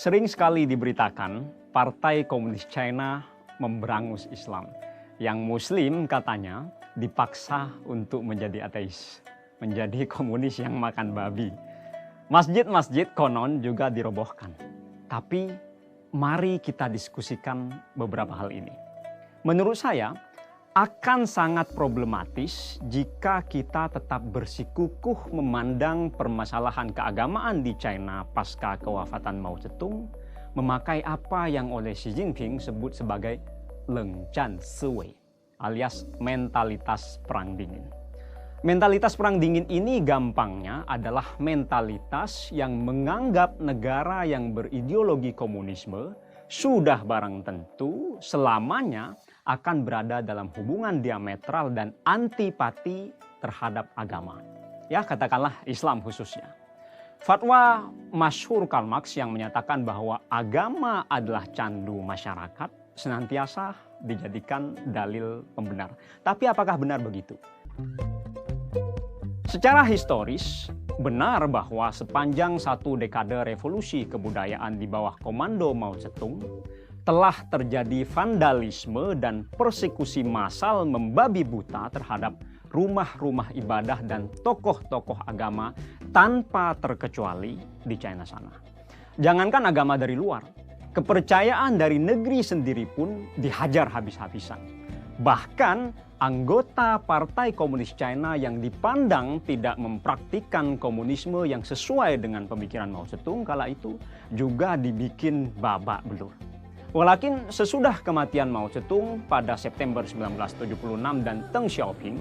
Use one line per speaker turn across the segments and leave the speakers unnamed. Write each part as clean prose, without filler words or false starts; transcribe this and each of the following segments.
Sering sekali diberitakan Partai Komunis China memberangus Islam. Yang Muslim katanya dipaksa untuk menjadi ateis, menjadi komunis yang makan babi. Masjid-masjid konon juga dirobohkan. Tapi mari kita diskusikan beberapa hal ini. Menurut saya akan sangat problematis jika kita tetap bersikukuh memandang permasalahan keagamaan di China pasca kewafatan Mao Zedong memakai apa yang oleh Xi Jinping sebut sebagai lengcan siwei alias mentalitas perang dingin. Mentalitas perang dingin ini gampangnya adalah mentalitas yang menganggap negara yang berideologi komunisme sudah barang tentu selamanya akan berada dalam hubungan diametral dan antipati terhadap agama. Ya, katakanlah Islam khususnya. Fatwa masyhur Karl Marx yang menyatakan bahwa agama adalah candu masyarakat senantiasa dijadikan dalil pembenar. Tapi apakah benar begitu? Secara historis, benar bahwa sepanjang satu dekade revolusi kebudayaan di bawah komando Mao Zedong, telah terjadi vandalisme dan persekusi massal membabi buta terhadap rumah-rumah ibadah dan tokoh-tokoh agama tanpa terkecuali di China sana. Jangankan agama dari luar, kepercayaan dari negeri sendiri pun dihajar habis-habisan. Bahkan anggota Partai Komunis China yang dipandang tidak mempraktikkan komunisme yang sesuai dengan pemikiran Mao Zedong kala itu juga dibikin babak belur. Walakin sesudah kematian Mao Zedong pada September 1976 dan Deng Xiaoping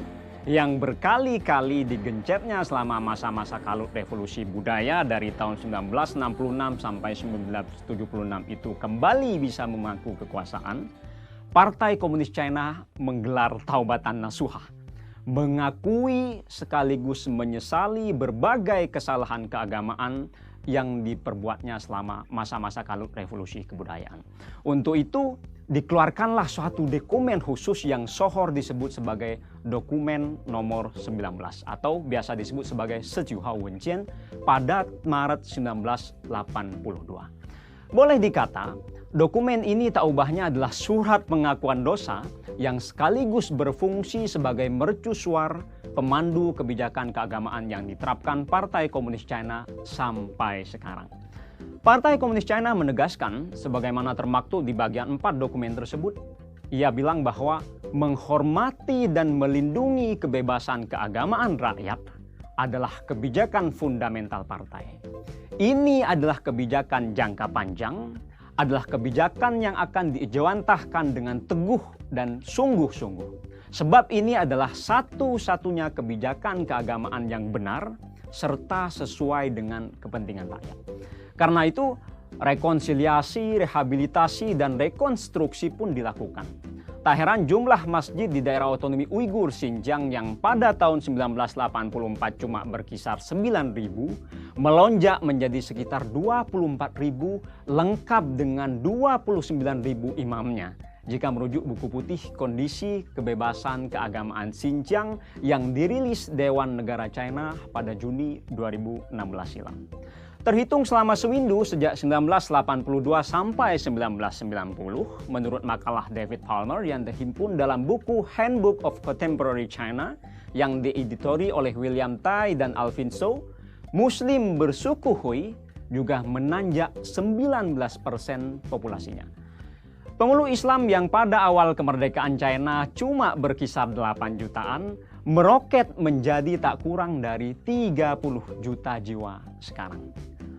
yang berkali-kali digencetnya selama masa-masa kalut revolusi budaya dari tahun 1966 sampai 1976 itu kembali bisa memangku kekuasaan, Partai Komunis China menggelar taubatan nasuha, mengakui sekaligus menyesali berbagai kesalahan keagamaan yang diperbuatnya selama masa-masa kalut revolusi kebudayaan. Untuk itu dikeluarkanlah suatu dokumen khusus yang sohor disebut sebagai dokumen nomor 19 atau biasa disebut sebagai Sejuhao Wenjian pada Maret 1982. Boleh dikata, dokumen ini tak ubahnya adalah surat pengakuan dosa yang sekaligus berfungsi sebagai mercusuar pemandu kebijakan keagamaan yang diterapkan Partai Komunis China sampai sekarang. Partai Komunis China menegaskan, sebagaimana termaktub di bagian 4 dokumen tersebut, ia bilang bahwa menghormati dan melindungi kebebasan keagamaan rakyat adalah kebijakan fundamental partai. Ini adalah kebijakan jangka panjang, adalah kebijakan yang akan diijawantahkan dengan teguh dan sungguh-sungguh. Sebab ini adalah satu-satunya kebijakan keagamaan yang benar serta sesuai dengan kepentingan rakyat. Karena itu, rekonsiliasi, rehabilitasi, dan rekonstruksi pun dilakukan. Tak heran jumlah masjid di daerah otonomi Uighur Xinjiang yang pada tahun 1984 cuma berkisar 9.000 melonjak menjadi sekitar 24.000 lengkap dengan 29.000 imamnya. Jika merujuk buku putih kondisi kebebasan keagamaan Xinjiang yang dirilis Dewan Negara China pada Juni 2016 silam. Terhitung selama sewindu sejak 1982 sampai 1990, menurut makalah David Palmer yang terhimpun dalam buku Handbook of Contemporary China yang dieditori oleh William Tai dan Alvin So, Muslim bersuku Hui juga menanjak 19% populasinya. Pemeluk Islam yang pada awal kemerdekaan China cuma berkisar 8 jutaan, meroket menjadi tak kurang dari 30 juta jiwa sekarang.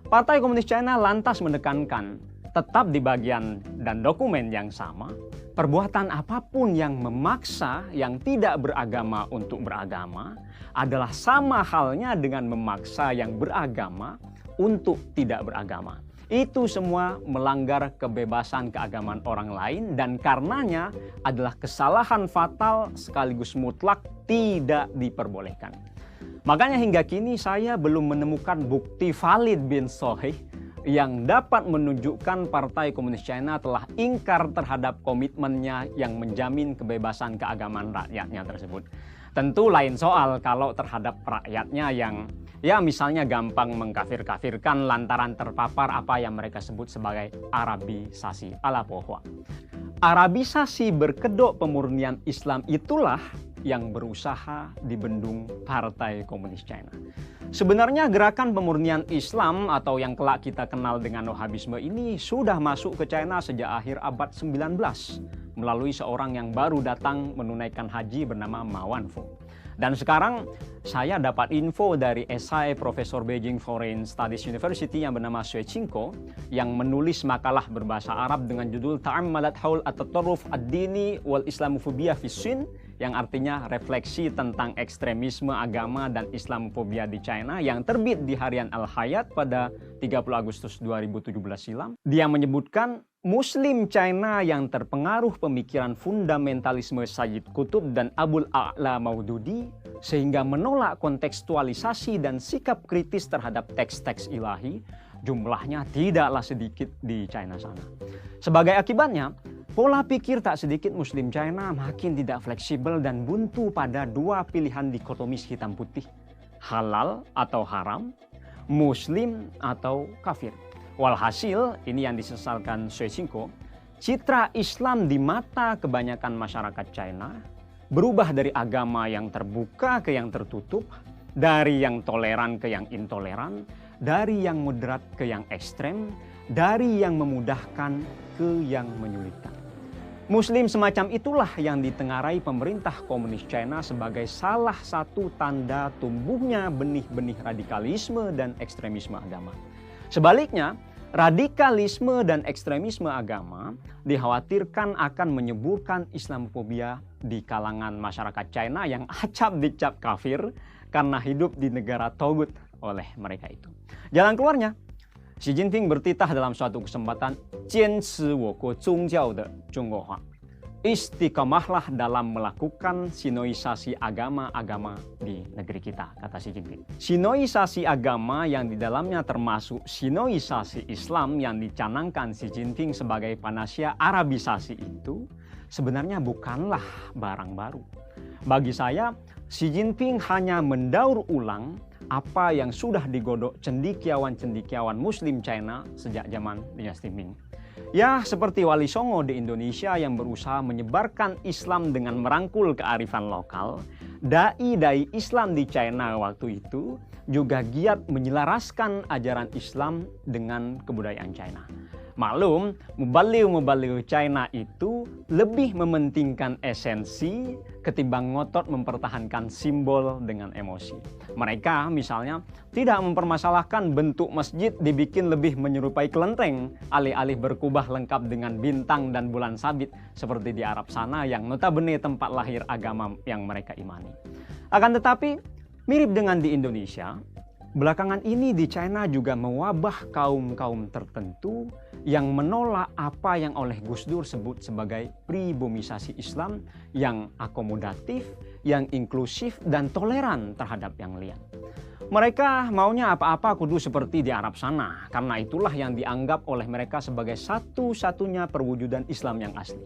Partai Komunis China lantas menekankan, tetap di bagian dan dokumen yang sama, perbuatan apapun yang memaksa yang tidak beragama untuk beragama adalah sama halnya dengan memaksa yang beragama untuk tidak beragama. Itu semua melanggar kebebasan keagamaan orang lain dan karenanya adalah kesalahan fatal sekaligus mutlak tidak diperbolehkan. Makanya hingga kini saya belum menemukan bukti valid bin Sohih yang dapat menunjukkan Partai Komunis China telah ingkar terhadap komitmennya yang menjamin kebebasan keagamaan rakyatnya tersebut. Tentu lain soal kalau terhadap rakyatnya yang ya misalnya gampang mengkafir-kafirkan lantaran terpapar apa yang mereka sebut sebagai Arabisasi ala pohwa. Arabisasi berkedok pemurnian Islam itulah yang berusaha dibendung Partai Komunis China. Sebenarnya gerakan pemurnian Islam atau yang kelak kita kenal dengan Wahhabisme ini sudah masuk ke China sejak akhir abad 19 melalui seorang yang baru datang menunaikan haji bernama Ma Wanfu. Dan sekarang saya dapat info dari esai Profesor Beijing Foreign Studies University yang bernama Xue Qingko yang menulis makalah berbahasa Arab dengan judul Ta'ammalat Haul At-Tatarruf Ad-Dini wal Islamofobia fi Sin, yang artinya refleksi tentang ekstremisme agama dan Islamofobia di China, yang terbit di harian Al-Hayat pada 30 Agustus 2017 silam. Dia menyebutkan Muslim China yang terpengaruh pemikiran fundamentalisme Sayyid Qutb dan Abul A'la Maududi sehingga menolak kontekstualisasi dan sikap kritis terhadap teks-teks ilahi, jumlahnya tidaklah sedikit di China sana. Sebagai akibatnya, pola pikir tak sedikit Muslim China makin tidak fleksibel dan buntu pada dua pilihan dikotomis hitam putih, halal atau haram, Muslim atau kafir. Walhasil, ini yang disesalkan Xue Qingko, citra Islam di mata kebanyakan masyarakat China berubah dari agama yang terbuka ke yang tertutup, dari yang toleran ke yang intoleran, dari yang moderat ke yang ekstrem, dari yang memudahkan ke yang menyulitkan. Muslim semacam itulah yang ditengarai pemerintah komunis China sebagai salah satu tanda tumbuhnya benih-benih radikalisme dan ekstremisme agama. Sebaliknya, radikalisme dan ekstremisme agama dikhawatirkan akan menyuburkan Islamofobia di kalangan masyarakat China yang acap dicap kafir karena hidup di negara togut oleh mereka itu. Jalan keluarnya, Xi Jinping bertitah dalam suatu kesempatan, "Jianci woguo zhongjiao de Zhongguohua." Istiqomahlah dalam melakukan sinoisasi agama-agama di negeri kita, kata Xi Jinping. Sinoisasi agama yang di dalamnya termasuk sinoisasi Islam yang dicanangkan Xi Jinping sebagai panacea Arabisasi itu sebenarnya bukanlah barang baru. Bagi saya, Xi Jinping hanya mendaur ulang apa yang sudah digodok cendekiawan-cendekiawan Muslim China sejak zaman dinasti Ming. Ya, seperti Wali Songo di Indonesia yang berusaha menyebarkan Islam dengan merangkul kearifan lokal, dai-dai Islam di China waktu itu juga giat menyelaraskan ajaran Islam dengan kebudayaan China. Maklum, mubaligh China itu lebih mementingkan esensi ketimbang ngotot mempertahankan simbol dengan emosi. Mereka misalnya tidak mempermasalahkan bentuk masjid dibikin lebih menyerupai kelenteng, alih-alih berkubah lengkap dengan bintang dan bulan sabit seperti di Arab sana yang notabene tempat lahir agama yang mereka imani. Akan tetapi, mirip dengan di Indonesia, belakangan ini di China juga mewabah kaum-kaum tertentu yang menolak apa yang oleh Gus Dur sebut sebagai pribomisasi Islam yang akomodatif, yang inklusif, dan toleran terhadap yang liar. Mereka maunya apa-apa kudu seperti di Arab sana, karena itulah yang dianggap oleh mereka sebagai satu-satunya perwujudan Islam yang asli.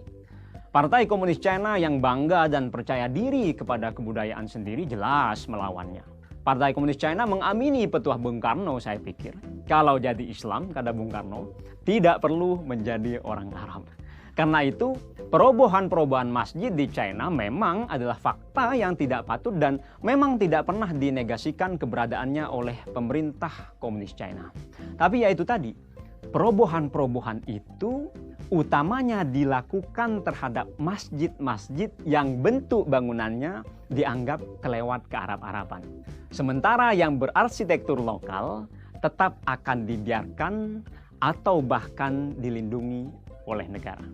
Partai Komunis China yang bangga dan percaya diri kepada kebudayaan sendiri jelas melawannya. Partai Komunis China mengamini petuah Bung Karno, saya pikir. Kalau jadi Islam, kata Bung Karno, tidak perlu menjadi orang Arab. Karena itu, perobohan-perobohan masjid di China memang adalah fakta yang tidak patut dan memang tidak pernah dinegasikan keberadaannya oleh pemerintah Komunis China. Tapi ya itu tadi, perobohan-perobohan itu utamanya dilakukan terhadap masjid-masjid yang bentuk bangunannya dianggap kelewat ke Arab-Araban. Sementara yang berarsitektur lokal tetap akan dibiarkan atau bahkan dilindungi oleh negara.